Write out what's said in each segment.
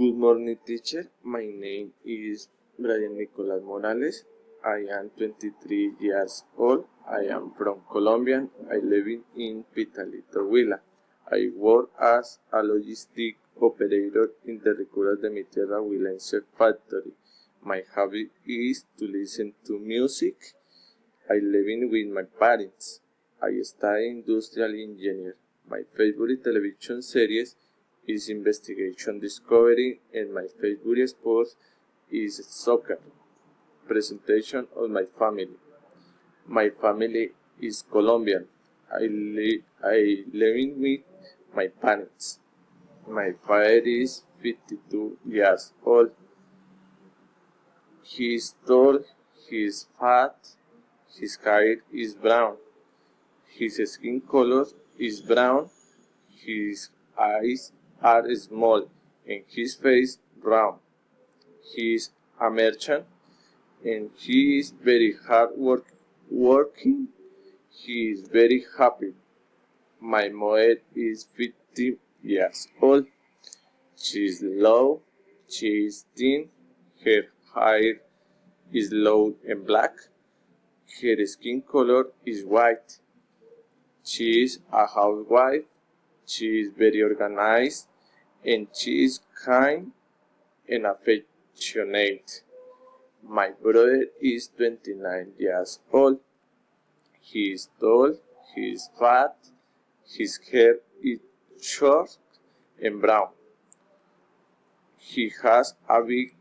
Good morning, teacher. My name is Brian Nicolas Morales. I am 23 years old. I am from Colombia. I live in Pitalito, Huila. I work as a logistic operator in the Recuerdos de mi Tierra Huilense factory. My hobby is to listen to music. I live with my parents. I study industrial engineer. My favorite television series is Investigation Discovery, and my favorite sport is soccer. Presentation of my family. My family is Colombian. I live with my parents. My father is 52 years old. He is tall, he is fat, his hair is brown. His skin color is brown. His eyes are small and his face round. He is a merchant and he is very working. He is very happy. My mother is 50 years old. She is low. She is thin. Her hair is long and black. Her skin color is white. She is a housewife. She is very organized and she is kind and affectionate. My brother is 29 years old. He is tall, he is fat, his hair is short and brown. He has a big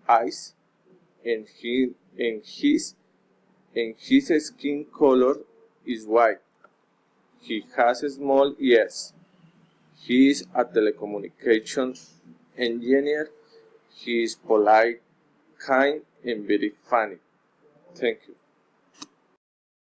eyes and his skin color is white. He has small ears. He is a telecommunications engineer. He is polite, kind, and very funny. Thank you.